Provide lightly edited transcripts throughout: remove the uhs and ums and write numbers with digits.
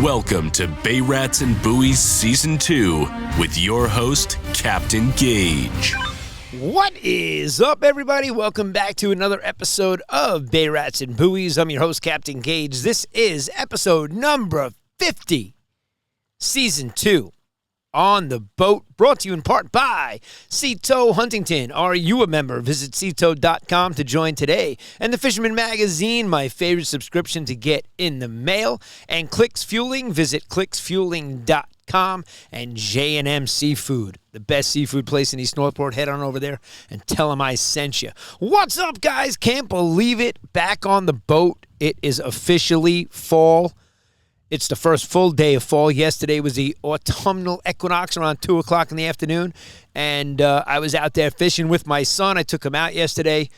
Welcome to Bay Rats and Buoys Season 2 with your host, Captain Gaige. What is up, everybody? Welcome back to another episode of Bay Rats and Buoys. I'm your host, Captain Gaige. This is episode number 50, Season 2. On the Boat, brought to you in part by Seatow Huntington. Are you a member? Visit seatow.com to join today. And the Fisherman Magazine, my favorite subscription to get in the mail. And Clicks Fueling, visit clicksfueling.com. And J&M Seafood, the best seafood place in East Northport. Head on over there and tell them I sent you. What's up, guys? Can't believe it. Back on the boat. It is officially fall. It's the first full day of fall. Yesterday was the autumnal equinox around 2 o'clock in the afternoon, and I was out there fishing with my son. I took him out yesterday,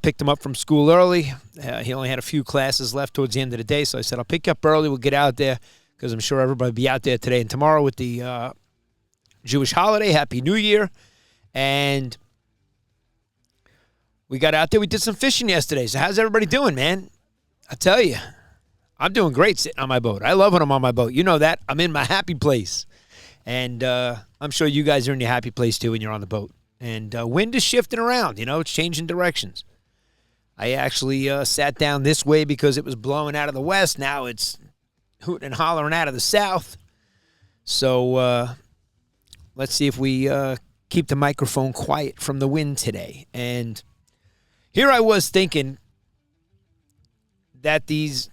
picked him up from school early. He only had a few classes left towards the end of the day, so I said, I'll pick you up early. We'll get out there because I'm sure everybody will be out there today and tomorrow with the Jewish holiday. Happy New Year. And we got out there. We did some fishing yesterday. So how's everybody doing, man? I tell you. I'm doing great sitting on my boat. I love when I'm on my boat. You know that. I'm in my happy place. And I'm sure you guys are in your happy place, too, when you're on the boat. And wind is shifting around. You know, it's changing directions. I actually sat down this way because it was blowing out of the west. Now it's hooting and hollering out of the south. So let's see if we keep the microphone quiet from the wind today. And here I was thinking that these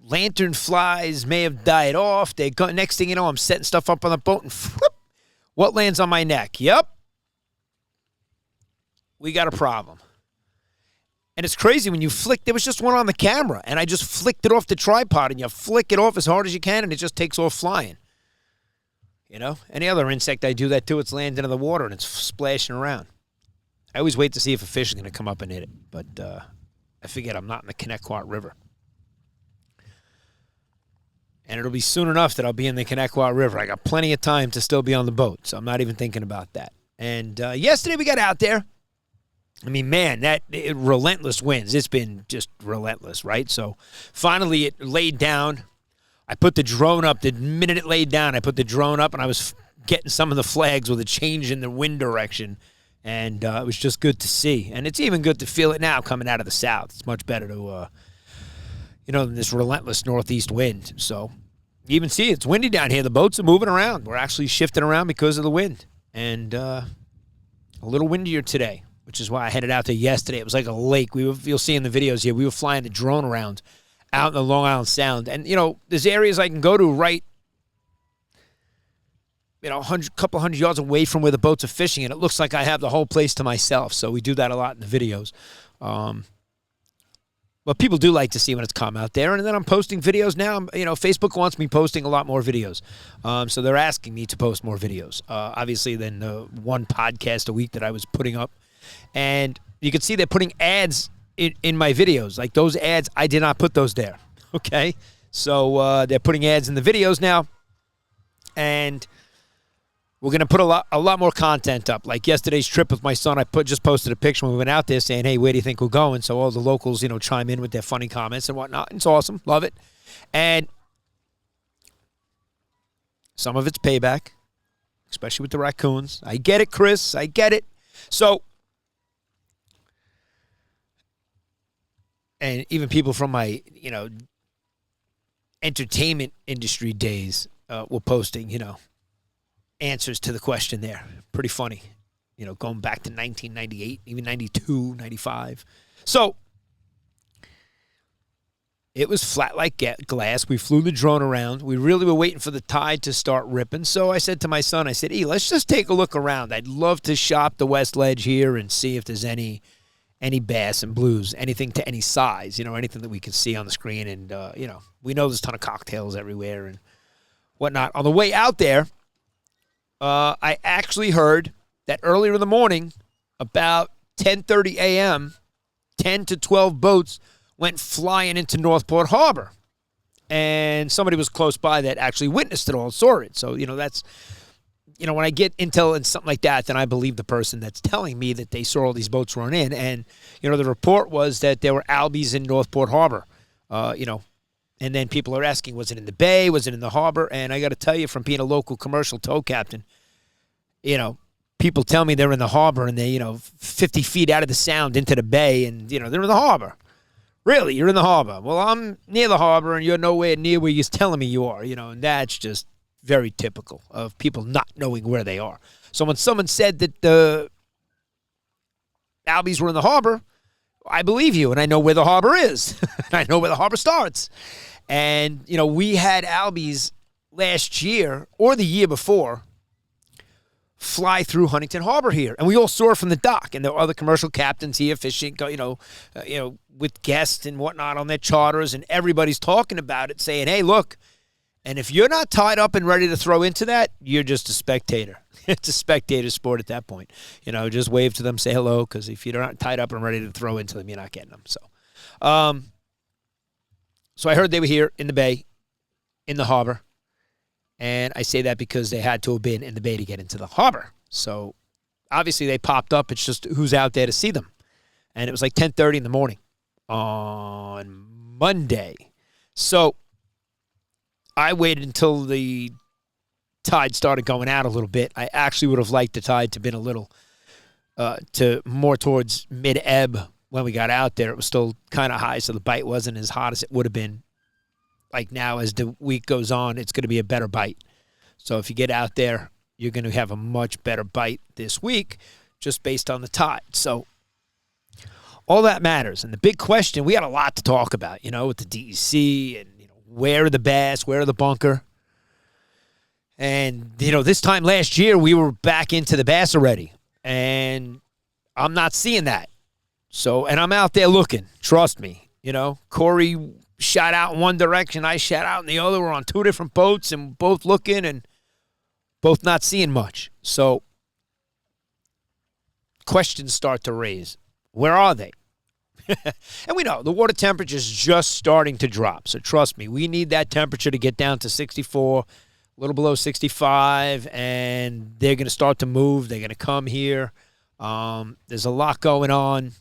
lantern flies may have died off. They go, next thing you know, I'm setting stuff up on the boat, and whoop, what lands on my neck? Yep. We got a problem. And it's crazy when you flick. There was just one on the camera, and I just flicked it off the tripod, and you flick it off as hard as you can, and it just takes off flying. You know? Any other insect, I do that too. It's landing in the water, and it's splashing around. I always wait to see if a fish is going to come up and hit it, but I forget I'm not in the Connecticut River. And it'll be soon enough that I'll be in the Connecticut River. I got plenty of time to still be on the boat, so I'm not even thinking about that. And yesterday we got out there. I mean, man, relentless winds. It's been just relentless, right? So finally it laid down. I put the drone up. The minute it laid down, I put the drone up, and I was getting some of the flags with a change in the wind direction. And it was just good to see. And it's even good to feel it now coming out of the south. It's much better to than this relentless northeast wind. So you even see it's windy down here. The boats are moving around. We're actually shifting around because of the wind. And a little windier today, which is why I headed out there yesterday. It was like a lake. You'll see in the videos here, we were flying the drone around out in the Long Island Sound. And, there's areas I can go to right, couple hundred yards away from where the boats are fishing, and it looks like I have the whole place to myself. So we do that a lot in the videos. But people do like to see when it's calm out there. And then I'm posting videos now. Facebook wants me posting a lot more videos. So they're asking me to post more videos, obviously, than the one podcast a week that I was putting up. And you can see they're putting ads in my videos. Like those ads, I did not put those there. Okay? So they're putting ads in the videos now. And we're going to put a lot more content up. Like yesterday's trip with my son, I just posted a picture when we went out there saying, hey, where do you think we're going? So all the locals, chime in with their funny comments and whatnot. It's awesome. Love it. And some of it's payback, especially with the raccoons. I get it, Chris. I get it. So, and even people from my, entertainment industry days were posting, answers to the question there. Pretty funny. Going back to 1998, even 92, 95. So it was flat like glass. We flew the drone around. We really were waiting for the tide to start ripping. So I said to my son, let's just take a look around. I'd love to shop the West Ledge here and see if there's any bass and blues, anything to any size, anything that we can see on the screen. And, we know there's a ton of cocktails everywhere and whatnot. On the way out there, I actually heard that earlier in the morning, about 10:30 a.m., 10 to 12 boats went flying into Northport Harbor. And somebody was close by that actually witnessed it all, saw it. So, that's, when I get intel and something like that, then I believe the person that's telling me that they saw all these boats run in. And, the report was that there were albies in Northport Harbor, And then people are asking, was it in the bay? Was it in the harbor? And I got to tell you, from being a local commercial tow captain, people tell me they're in the harbor and they, 50 feet out of the sound into the bay and, they're in the harbor. Really, you're in the harbor. Well, I'm near the harbor and you're nowhere near where you're telling me you are, and that's just very typical of people not knowing where they are. So when someone said that the Albies were in the harbor, I believe you, and I know where the harbor is. I know where the harbor starts. And, we had Albies last year or the year before fly through Huntington Harbor here. And we all saw it from the dock. And there were other commercial captains here fishing, with guests and whatnot on their charters. And everybody's talking about it, saying, hey, look. And if you're not tied up and ready to throw into that, you're just a spectator. It's a spectator sport at that point. Just wave to them, say hello, because if you're not tied up and ready to throw into them, you're not getting them. So I heard they were here in the bay, in the harbor. And I say that because they had to have been in the bay to get into the harbor. So obviously they popped up. It's just who's out there to see them. And it was like 10:30 in the morning on Monday. So I waited until the tide started going out a little bit. I actually would have liked the tide to have been a little to more towards mid-ebb when we got out there. It was still kind of high, so the bite wasn't as hot as it would have been. Like now, as the week goes on, it's going to be a better bite. So if you get out there, you're going to have a much better bite this week just based on the tide. So all that matters. And the big question, we had a lot to talk about, with the DEC and, where are the bass, where are the bunker. And, this time last year, we were back into the bass already. And I'm not seeing that. So, and I'm out there looking. Trust me. Corey shot out in one direction. I shot out in the other. We're on two different boats and both looking and both not seeing much. So, questions start to raise. Where are they? And we know the water temperature is just starting to drop. So trust me, we need that temperature to get down to 64, a little below 65, and they're going to start to move. They're going to come here. There's a lot going on.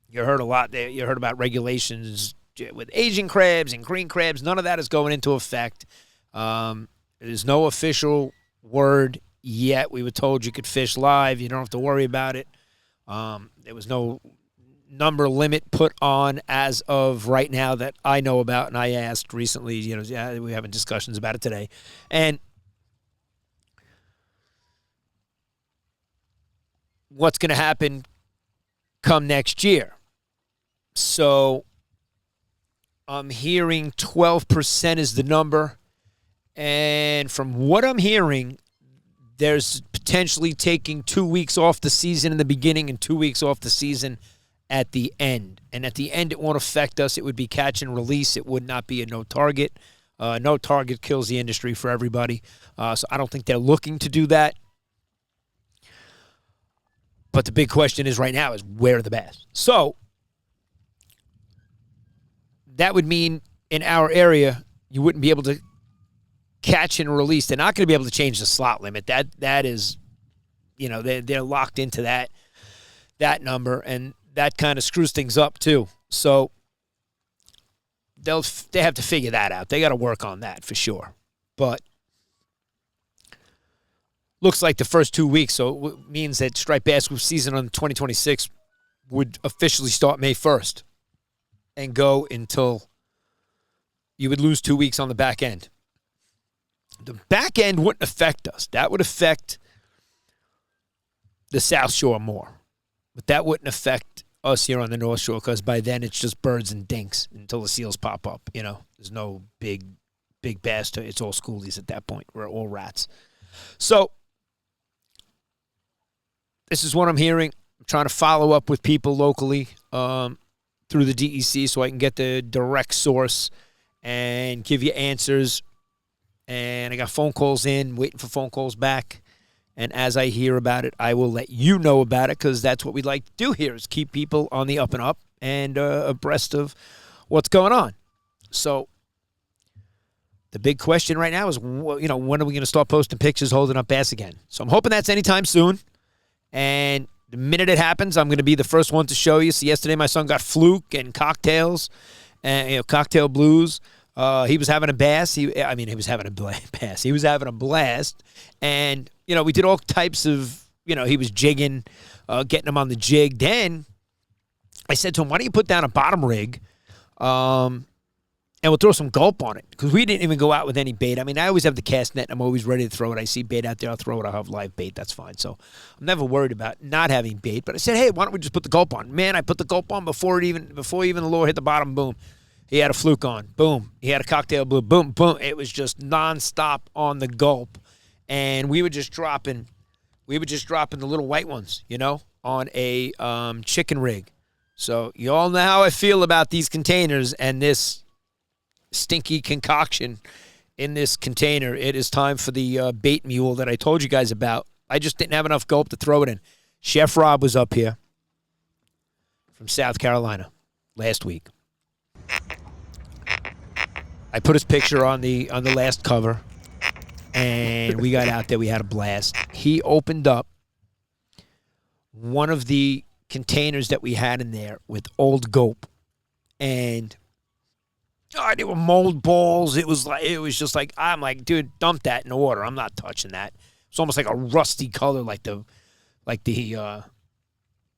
You heard a lot there. You heard about regulations with Asian crabs and green crabs. None of that is going into effect. There's no official word yet. We were told you could fish live. You don't have to worry about it. There was no number limit put on as of right now that I know about, and I asked recently, we're having discussions about it today. And what's going to happen come next year? So I'm hearing 12% is the number, and from what I'm hearing, there's potentially taking 2 weeks off the season in the beginning and 2 weeks off the season at the end. And at the end, it won't affect us. It would be catch and release. It would not be a no target. No target kills the industry for everybody. So I don't think they're looking to do that. But the big question is right now is where are the bass? So that would mean in our area, you wouldn't be able to catch and release. They're not going to be able to change the slot limit. That is, they're locked into that number, and that kind of screws things up too. So they have to figure that out. They got to work on that for sure. But looks like the first 2 weeks, so it means that striped bass season on 2026 would officially start May 1st and go until you would lose 2 weeks on the back end. The back end wouldn't affect us. That would affect the South Shore more. But that wouldn't affect us here on the North Shore because by then it's just birds and dinks until the seals pop up. There's no big bass. It's all schoolies at that point. We're all rats. So this is what I'm hearing. I'm trying to follow up with people locally through the DEC so I can get the direct source and give you answers. And I got phone calls in, waiting for phone calls back. And as I hear about it, I will let you know about it because that's what we like to do here is keep people on the up and up and abreast of what's going on. So the big question right now is, when are we going to start posting pictures holding up bass again? So I'm hoping that's anytime soon. And the minute it happens, I'm going to be the first one to show you. So yesterday my son got Fluke and cocktails, and cocktail blues. He was having a bass. He was having a bass. He was having a blast. And, we did all types of, he was jigging, getting him on the jig. Then I said to him, why don't you put down a bottom rig and we'll throw some Gulp on it, because we didn't even go out with any bait. I mean, I always have the cast net. I'm always ready to throw it. I see bait out there, I'll throw it. I'll have live bait. That's fine. So I'm never worried about not having bait. But I said, hey, why don't we just put the Gulp on? Man, I put the Gulp on before even the lure hit the bottom. Boom. He had a Fluke on. Boom. He had a cocktail blue. Boom, boom. It was just nonstop on the Gulp. And we were just dropping the little white ones, on a chicken rig. So you all know how I feel about these containers and this stinky concoction in this container. It is time for the bait mule that I told you guys about. I just didn't have enough Gulp to throw it in. Chef Rob was up here from South Carolina last week. I put his picture on the last cover, and we got out there. We had a blast. He opened up one of the containers that we had in there with old Gulp, and they were mold balls. It was just like, I'm like, dude, dump that in the water. I'm not touching that. It's almost like a rusty color, like the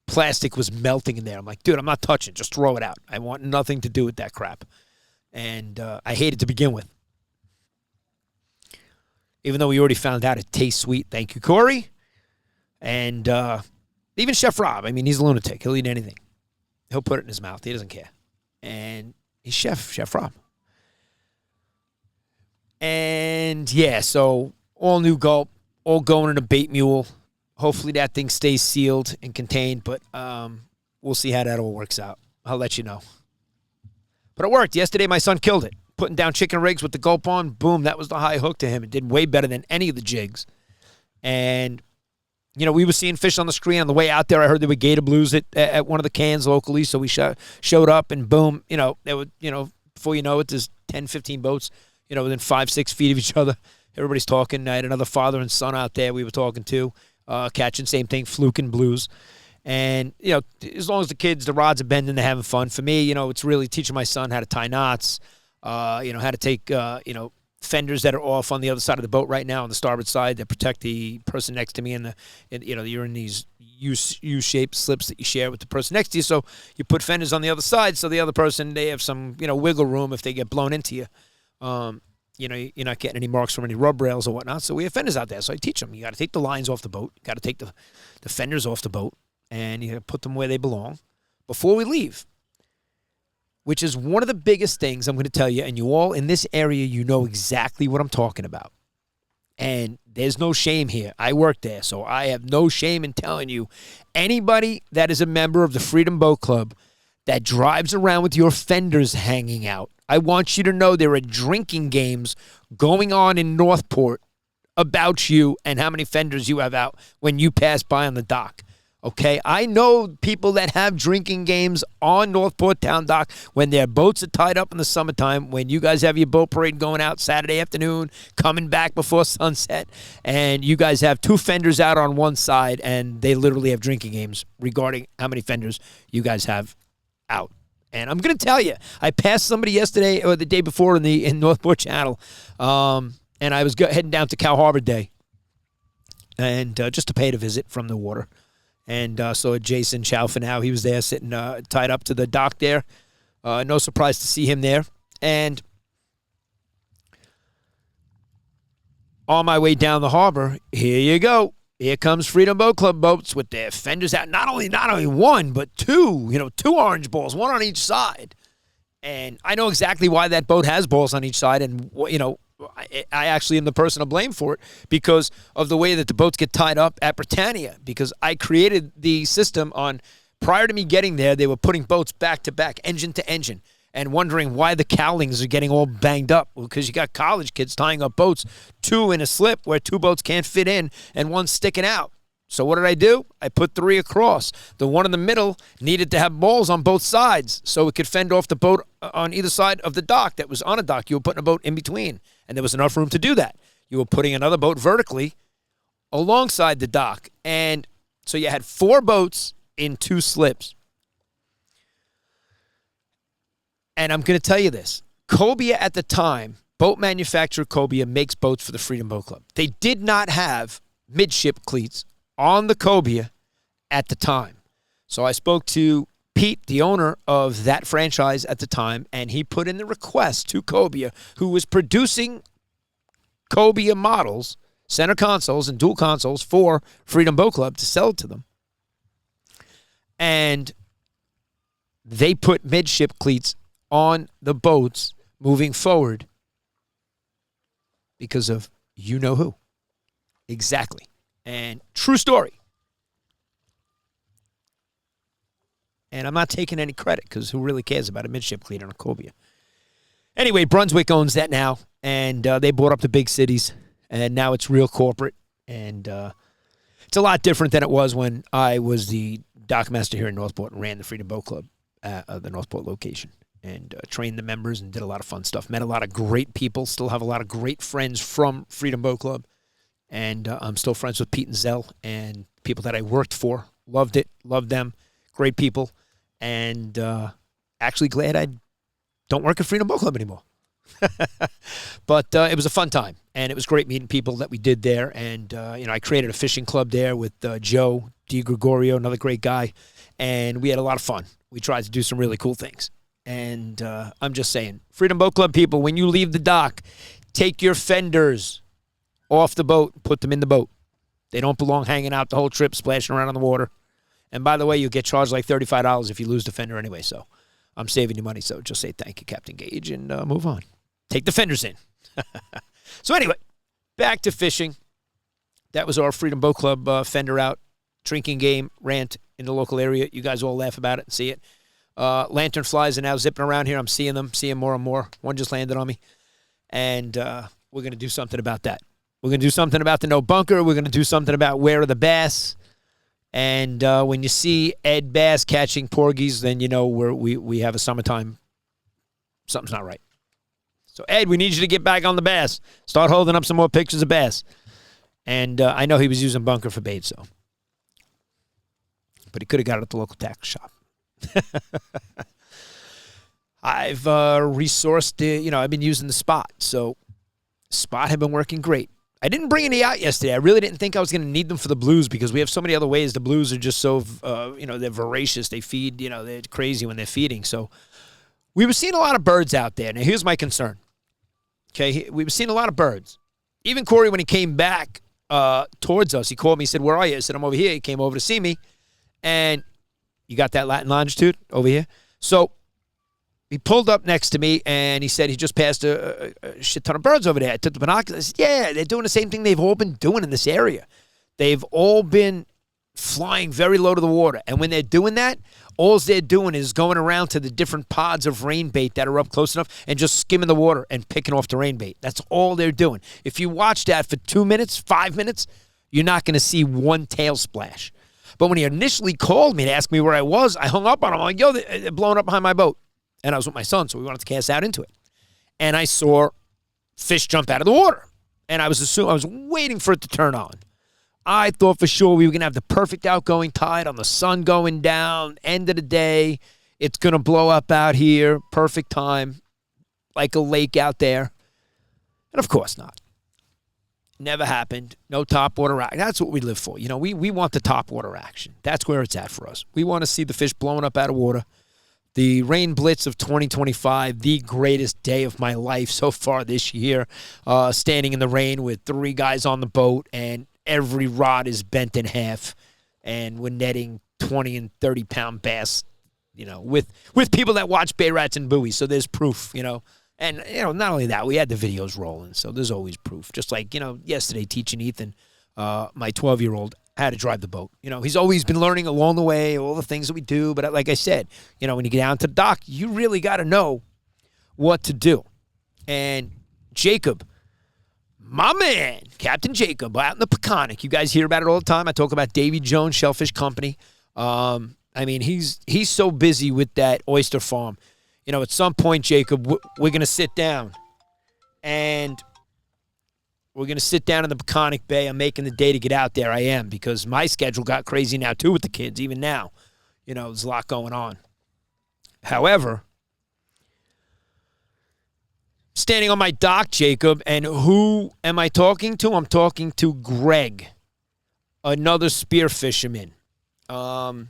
plastic was melting in there. I'm like, dude, I'm not touching it. Just throw it out. I want nothing to do with that crap. And I hate it to begin with. Even though we already found out it tastes sweet. Thank you, Corey. And even Chef Rob, he's a lunatic. He'll eat anything. He'll put it in his mouth. He doesn't care. And he's Chef Rob. And, yeah, so all new Gulp, all going in a bait mule. Hopefully that thing stays sealed and contained, but we'll see how that all works out. I'll let you know. But it worked. Yesterday my son killed it. Putting down chicken rigs with the Gulp on, boom, that was the high hook to him. It did way better than any of the jigs. And, we were seeing fish on the screen on the way out there. I heard there were gator blues at one of the cans locally, so we showed up, and boom, there were, before you know it, there's 10, 15 boats, within 5-6 feet of each other. Everybody's talking. I had another father and son out there we were talking to, catching same thing, Fluke and blues. And, as long as the rods are bending, they're having fun. For me, it's really teaching my son how to tie knots, how to take, fenders that are off on the other side of the boat right now on the starboard side that protect the person next to me. And you're in these U-shaped slips that you share with the person next to you. So you put fenders on the other side so the other person, they have some, wiggle room if they get blown into you. You're not getting any marks from any rub rails or whatnot. So we have fenders out there. So I teach them. You got to take the lines off the boat. You got to take the fenders off the boat. And you got to put them where they belong before we leave, which is one of the biggest things I'm going to tell you. And you all in this area, know exactly what I'm talking about. And there's no shame here. I work there, so I have no shame in telling you, anybody that is a member of the Freedom Boat Club that drives around with your fenders hanging out, I want you to know there are drinking games going on in Northport about you and how many fenders you have out when you pass by on the dock. Okay, I know people that have drinking games on Northport Town Dock when their boats are tied up in the summertime, when you guys have your boat parade going out Saturday afternoon, coming back before sunset, and you guys have two fenders out on one side, and they literally have drinking games regarding how many fenders you guys have out. And I'm going to tell you, I passed somebody yesterday or the day before in Northport Channel, and I was heading down to Cow Harbor Day, and just to pay the visit from the water. And saw Jason Chalfinow. He was there sitting tied up to the dock there. No surprise to see him there. And on my way down the harbor, here you go. Here comes Freedom Boat Club boats with their fenders out. Not only one, but two. Two orange balls, one on each side. And I know exactly why that boat has balls on each side. And, I actually am the person to blame for it because of the way that the boats get tied up at Britannia, because I created the system prior to me getting there, they were putting boats back to back, engine to engine, and wondering why the cowlings are getting all banged up. Because you got college kids tying up boats, two in a slip where two boats can't fit in and one's sticking out. So what did I do? I put three across. The one in the middle needed to have balls on both sides so it could fend off the boat on either side of the dock that was on a dock. You were putting a boat in between, and there was enough room to do that. You were putting another boat vertically alongside the dock. And so you had four boats in two slips. And I'm going to tell you this. Cobia at the time, boat manufacturer Cobia makes boats for the Freedom Boat Club. They did not have midship cleats on the Cobia at the time. So I spoke to Pete, the owner of that franchise at the time, and he put in the request to Cobia, who was producing Cobia models, center consoles and dual consoles for Freedom Boat Club to sell it to them. And they put midship cleats on the boats moving forward because of you know who. Exactly. And true story. And I'm not taking any credit because who really cares about a midship cleat on a Cobia? Anyway, Brunswick owns that now, and they bought up the big cities, and now it's real corporate. And it's a lot different than it was when I was the dockmaster here in Northport and ran the Freedom Boat Club at the Northport location and trained the members and did a lot of fun stuff. Met a lot of great people, still have a lot of great friends from Freedom Boat Club. And I'm still friends with Pete and Zell and people that I worked for. Loved it, loved them, great people. And actually glad I don't work at Freedom Boat Club anymore. But it was a fun time, and it was great meeting people that we did there. And, I created a fishing club there with Joe DiGregorio, another great guy, and we had a lot of fun. We tried to do some really cool things. And I'm just saying, Freedom Boat Club people, when you leave the dock, take your fenders off the boat, put them in the boat. They don't belong hanging out the whole trip, splashing around on the water. And by the way, you'll get charged like $35 if you lose the fender anyway. So I'm saving you money. So just say thank you, Captain Gaige, and move on. Take the fenders in. So anyway, back to fishing. That was our Freedom Boat Club fender out drinking game rant in the local area. You guys all laugh about it and see it. Lantern flies are now zipping around here. I'm seeing them, seeing more and more. One just landed on me. And we're going to do something about that. We're going to do something about the no bunker. We're going to do something about where are the bass. And when you see Ed Bass catching porgies, then you know we have a summertime. Something's not right. So, Ed, we need you to get back on the bass. Start holding up some more pictures of bass. And I know he was using bunker for bait, so. But he could have got it at the local tackle shop. I've resourced, I've been using the Spot. So, Spot have been working great. I didn't bring any out yesterday. I really didn't think I was going to need them for the blues because we have so many other ways. The blues are just so, they're voracious. They feed, they're crazy when they're feeding. So we were seeing a lot of birds out there. Now, here's my concern. Okay, we were seeing a lot of birds. Even Corey, when he came back towards us, he called me. He said, "Where are you?" I said, "I'm over here." He came over to see me. And you got that Latin longitude over here? So he pulled up next to me, and he said he just passed a shit ton of birds over there. I took the binoculars. I said, yeah, they're doing the same thing they've all been doing in this area. They've all been flying very low to the water. And when they're doing that, all they're doing is going around to the different pods of rain bait that are up close enough and just skimming the water and picking off the rain bait. That's all they're doing. If you watch that for 2 minutes, 5 minutes, you're not going to see one tail splash. But when he initially called me to ask me where I was, I hung up on him. I'm like, yo, they're blowing up behind my boat. And I was with my son, so we wanted to cast out into it. And I saw fish jump out of the water. And I was waiting for it to turn on. I thought for sure we were going to have the perfect outgoing tide on the sun going down, end of the day. It's going to blow up out here, perfect time, like a lake out there. And of course not. Never happened. No top water action. That's what we live for. We want the top water action. That's where it's at for us. We want to see the fish blowing up out of water. The rain blitz of 2025, the greatest day of my life so far this year. Standing in the rain with 3 guys on the boat, and every rod is bent in half. And we're netting 20 and 30-pound bass, with people that watch Bay Rats and Buoys. So there's proof, And, not only that, we had the videos rolling, so there's always proof. Just like, yesterday teaching Ethan, my 12-year-old, how to drive the boat. He's always been learning along the way, all the things that we do. But like I said, when you get down to the dock, you really got to know what to do. And Jacob, my man, Captain Jacob, out in the Peconic. You guys hear about it all the time. I talk about Davy Jones Shellfish Company. He's so busy with that oyster farm. At some point, Jacob, we're going to sit down. And we're going to sit down in the Peconic Bay. I'm making the day to get out there. I am, because my schedule got crazy now, too, with the kids, even now. There's a lot going on. However, standing on my dock, Jacob, and who am I talking to? I'm talking to Greg, another spear fisherman. And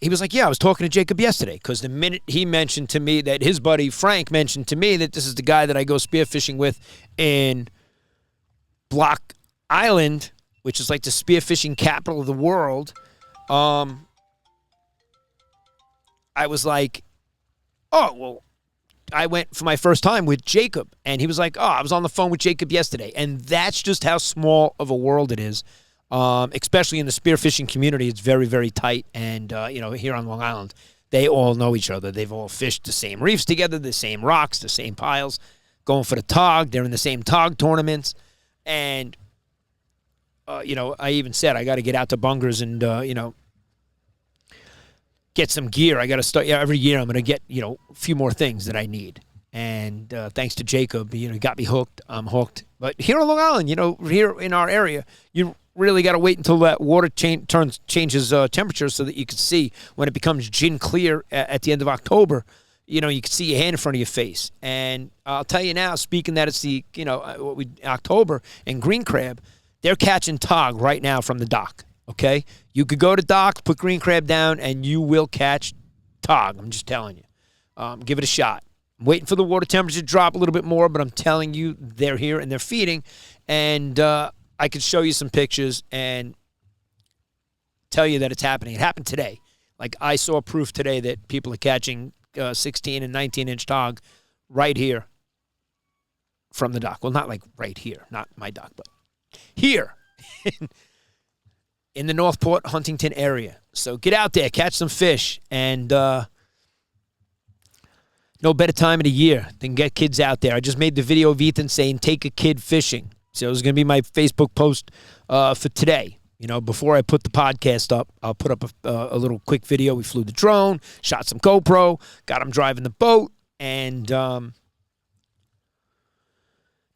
he was like, yeah, I was talking to Jacob yesterday, because the minute he mentioned to me that his buddy Frank mentioned to me that this is the guy that I go spearfishing with in Block Island, which is like the spearfishing capital of the world, I was like, oh, well, I went for my first time with Jacob. And he was like, oh, I was on the phone with Jacob yesterday. And that's just how small of a world it is. Especially in the spearfishing community, it's very, very tight. And, here on Long Island, they all know each other. They've all fished the same reefs together, the same rocks, the same piles, going for the tautog. They're in the same tautog tournaments. And, I even said I got to get out to Bungers and, get some gear. I got to start. Every year I'm going to get, a few more things that I need. And thanks to Jacob, he got me hooked. I'm hooked. But here on Long Island, here in our area, you really got to wait until that water changes temperature so that you can see when it becomes gin clear at the end of October. You can see your hand in front of your face. And I'll tell you now, speaking that it's the October and green crab, they're catching tog right now from the dock. Okay, you could go to dock, put green crab down, and you will catch tog. I'm just telling you. Give it a shot. I'm waiting for the water temperature to drop a little bit more, but I'm telling you, they're here and they're feeding. And I could show you some pictures and tell you that it's happening. It happened today. Like, I saw proof today that people are catching 16 and 19-inch tog right here from the dock. Well, not like right here, not my dock, but here in the Northport, Huntington area. So get out there, catch some fish, and no better time of the year than get kids out there. I just made the video of Ethan saying, take a kid fishing. So it was going to be my Facebook post for today. Before I put the podcast up, I'll put up a little quick video. We flew the drone, shot some GoPro, got him driving the boat, and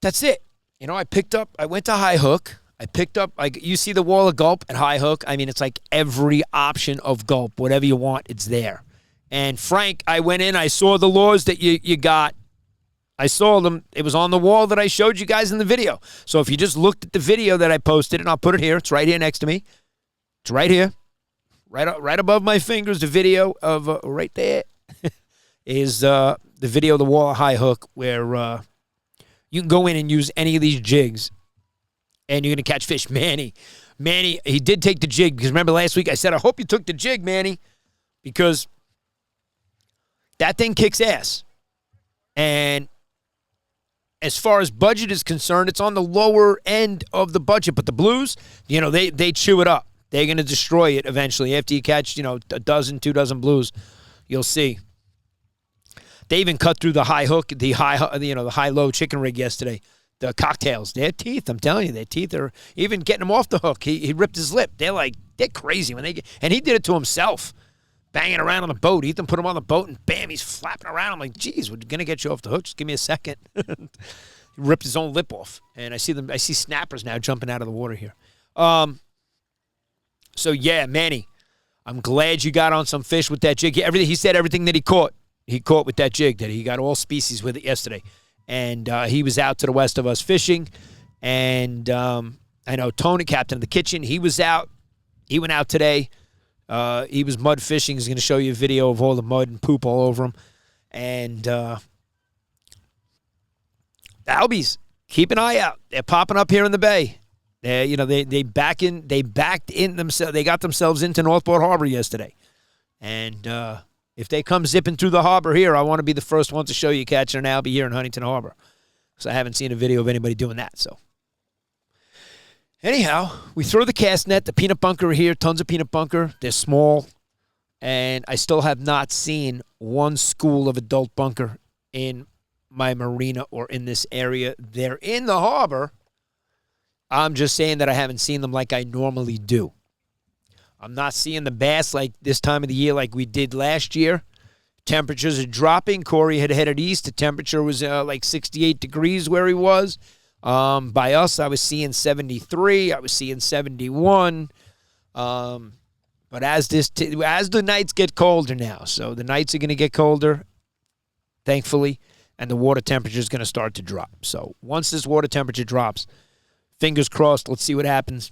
that's it. I went to High Hook. I picked up, you see the wall of Gulp at High Hook. I mean, it's like every option of Gulp. Whatever you want, it's there. And Frank, I went in, I saw the lures that you got. I saw them. It was on the wall that I showed you guys in the video. So if you just looked at the video that I posted, and I'll put it here. It's right here next to me. It's right here. Right above my fingers, the video of, right there, is the video of the wall of High Hook, where you can go in and use any of these jigs, and you're going to catch fish. Manny, he did take the jig, because remember last week I said, I hope you took the jig, Manny, because that thing kicks ass. And as far as budget is concerned, it's on the lower end of the budget. But the Blues, they chew it up. They're going to destroy it eventually. After you catch, a dozen, 2 dozen Blues, you'll see. They even cut through the High Hook, the high-low chicken rig yesterday. The cocktails, their teeth, I'm telling you, their teeth are even getting them off the hook. He ripped his lip. They're crazy when and he did it to himself, banging around on the boat. Ethan put him on the boat, and bam, he's flapping around. I'm like, geez, we're gonna get you off the hook. Just give me a second. He ripped his own lip off, and I see snappers now jumping out of the water here. So yeah, Manny, I'm glad you got on some fish with that jig. He said everything that he caught with that jig. That he got all species with it yesterday. And he was out to the west of us fishing. And I know Tony, captain of the kitchen, he was out. He went out today. He was mud fishing. He's going to show you a video of all the mud and poop all over him. And the Albies, keep an eye out. They're popping up here in the bay. They backed in themselves. They got themselves into Northport Harbor yesterday. And if they come zipping through the harbor here, I want to be the first one to show you catching an Albie here in Huntington Harbor. Because I haven't seen a video of anybody doing that. So, anyhow, we throw the cast net. The peanut bunker here, tons of peanut bunker. They're small. And I still have not seen one school of adult bunker in my marina or in this area. They're in the harbor. I'm just saying that I haven't seen them like I normally do. I'm not seeing the bass like this time of the year like we did last year. Temperatures are dropping. Corey had headed east. The temperature was like 68 degrees where he was. By us, I was seeing 73. I was seeing 71. But as the nights get colder now, so the nights are going to get colder. thankfully, and the water temperature is going to start to drop. So once this water temperature drops, fingers crossed, let's see what happens.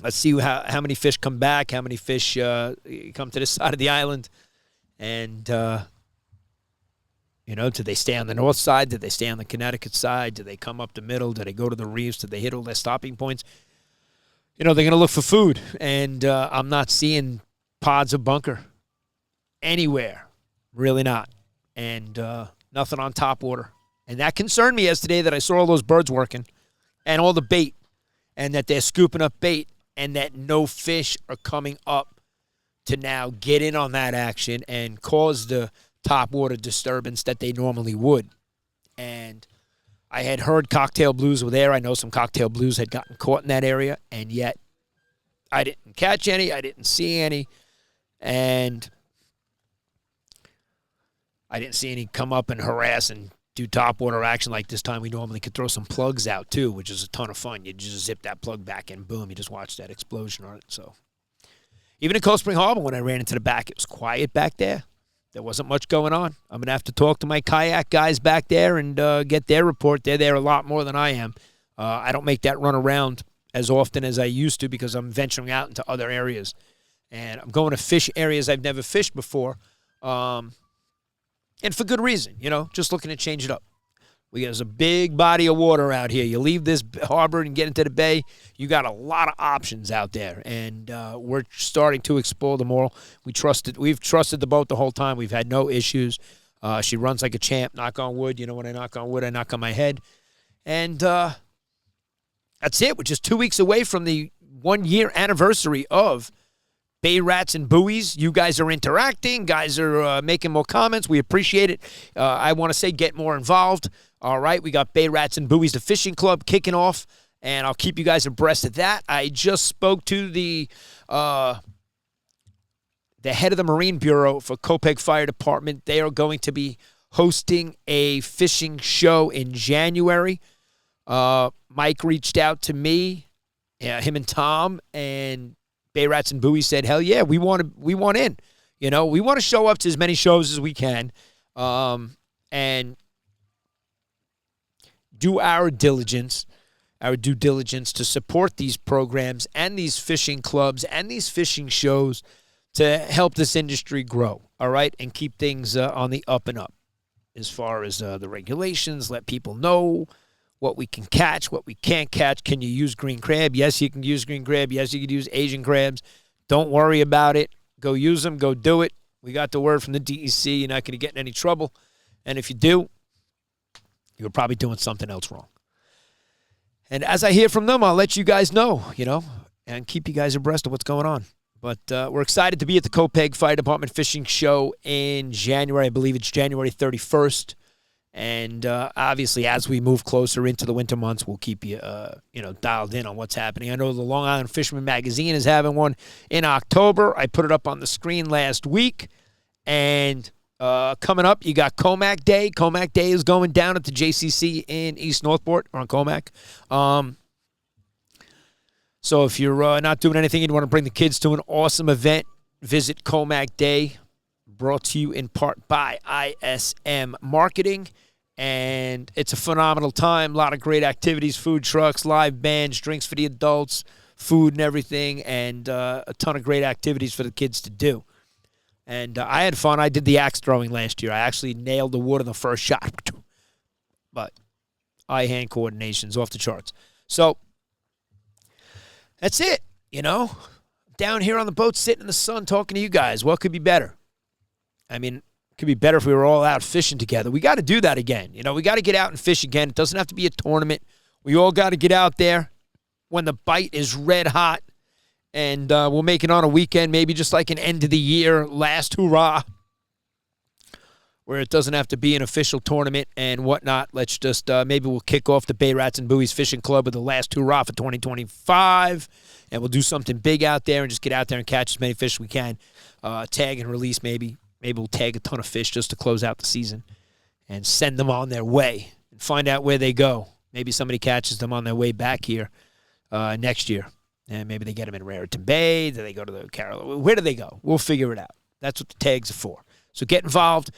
Let's see how many fish come back, how many fish come to this side of the island. And, do they stay on the north side? Do they stay on the Connecticut side? Do they come up the middle? Do they go to the reefs? Do they hit all their stopping points? They're going to look for food. And I'm not seeing pods of bunker anywhere. Really not. And nothing on top water. And that concerned me yesterday that I saw all those birds working and all the bait and that they're scooping up bait and that no fish are coming up to now get in on that action and cause the top water disturbance that they normally would. And I had heard cocktail blues were there. I know some cocktail blues had gotten caught in that area, and yet I didn't catch any. I didn't see any. And I didn't see any come up and harass and do top water action like this time. We normally could throw some plugs out too, which is a ton of fun. You just zip that plug back and boom, you just watch that explosion on it. So even in Cold Spring Harbor, when I ran into the back, it was quiet back there. There wasn't much going on. I'm going to have to talk to my kayak guys back there and get their report. They're there a lot more than I am. I don't make that run around as often as I used to because I'm venturing out into other areas. And I'm going to fish areas I've never fished before. And for good reason, just looking to change it up. There's a big body of water out here. You leave this harbor and get into the bay, you got a lot of options out there. And we're starting to explore them all. We've trusted the boat the whole time. We've had no issues. She runs like a champ, knock on wood. When I knock on wood, I knock on my head. And that's it. We're just 2 weeks away from the 1-year anniversary of Bay Rats and Buoys. You guys are interacting. Guys are making more comments. We appreciate it. I want to say get more involved. All right, we got Bay Rats and Buoys, the fishing club, kicking off, and I'll keep you guys abreast of that. I just spoke to the head of the Marine Bureau for Copeg Fire Department. They are going to be hosting a fishing show in January. Mike reached out to me, him and Tom, and Bay Rats and Buoys said, hell yeah, we want in. We want to show up to as many shows as we can and do our due diligence to support these programs and these fishing clubs and these fishing shows to help this industry grow, all right, and keep things on the up and up as far as the regulations, let people know what we can catch, what we can't catch. Can you use green crab? Yes, you can use green crab. Yes, you can use Asian crabs. Don't worry about it. Go use them. Go do it. We got the word from the DEC. You're not going to get in any trouble. And if you do, you're probably doing something else wrong. And as I hear from them, I'll let you guys know, and keep you guys abreast of what's going on. But we're excited to be at the Copeg Fire Department Fishing Show in January. I believe it's January 31st. And obviously, as we move closer into the winter months, we'll keep you, dialed in on what's happening. I know the Long Island Fisherman Magazine is having one in October. I put it up on the screen last week. And coming up, you got Comac Day. Comac Day is going down at the JCC in East Northport on Comac. So if you're not doing anything and you want to bring the kids to an awesome event, visit Comac Day. Brought to you in part by ISM Marketing. And it's a phenomenal time. A lot of great activities, food trucks, live bands, drinks for the adults, food and everything, and a ton of great activities for the kids to do. And I had fun. I did the axe throwing last year. I actually nailed the wood on the first shot. But eye-hand coordination's off the charts. So that's it, Down here on the boat, sitting in the sun, talking to you guys. What could be better? I mean, it could be better if we were all out fishing together. We got to do that again. We got to get out and fish again. It doesn't have to be a tournament. We all got to get out there when the bite is red hot. And we'll make it on a weekend, maybe just like an end of the year, last hurrah, where it doesn't have to be an official tournament and whatnot. Let's just, maybe we'll kick off the Bay Rats and Buoys Fishing Club with the last hurrah for 2025. And we'll do something big out there and just get out there and catch as many fish as we can. Tag and release maybe. Maybe we'll tag a ton of fish just to close out the season and send them on their way and find out where they go. Maybe somebody catches them on their way back here next year. And maybe they get them in Raritan Bay. Do they go to the Carolina? Where do they go? We'll figure it out. That's what the tags are for. So get involved.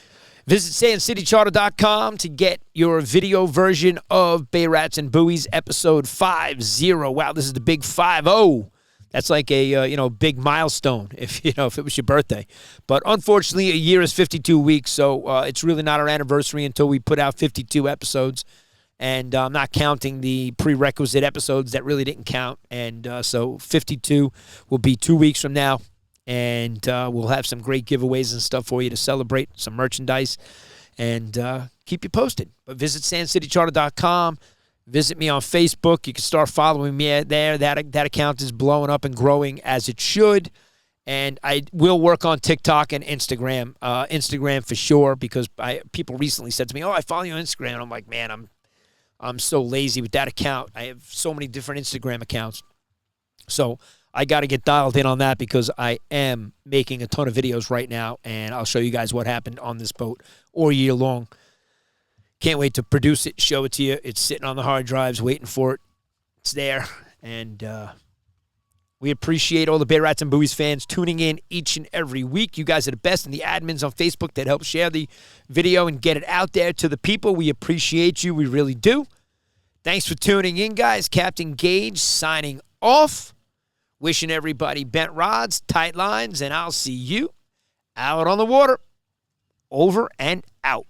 Visit sandcitycharter.com to get your video version of Bay Rats and Buoys episode 50. Wow, this is the big 50. That's like a big milestone if it was your birthday. But unfortunately, a year is 52 weeks, so it's really not our anniversary until we put out 52 episodes. And I'm not counting the prerequisite episodes that really didn't count. And so 52 will be 2 weeks from now. And we'll have some great giveaways and stuff for you to celebrate, some merchandise, and keep you posted. But visit sandcitycharter.com. Visit me on Facebook. You can start following me there. That account is blowing up and growing as it should. And I will work on TikTok and Instagram. Instagram for sure, because people recently said to me, I follow you on Instagram. And I'm like, man, I'm so lazy with that account. I have so many different Instagram accounts. So I got to get dialed in on that because I am making a ton of videos right now, and I'll show you guys what happened on this boat all year long. Can't wait to produce it, show it to you. It's sitting on the hard drives, waiting for it. It's there, and we appreciate all the Bay Rats and Buoys fans tuning in each and every week. You guys are the best, and the admins on Facebook that help share the video and get it out there to the people. We appreciate you. We really do. Thanks for tuning in, guys. Captain Gaige signing off. Wishing everybody bent rods, tight lines, and I'll see you out on the water. Over and out.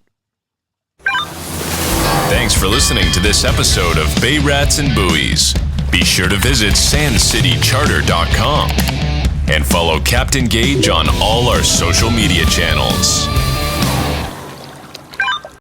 Thanks for listening to this episode of Bay Rats and Buoys. Be sure to visit sandcitycharter.com and follow Captain Gaige on all our social media channels.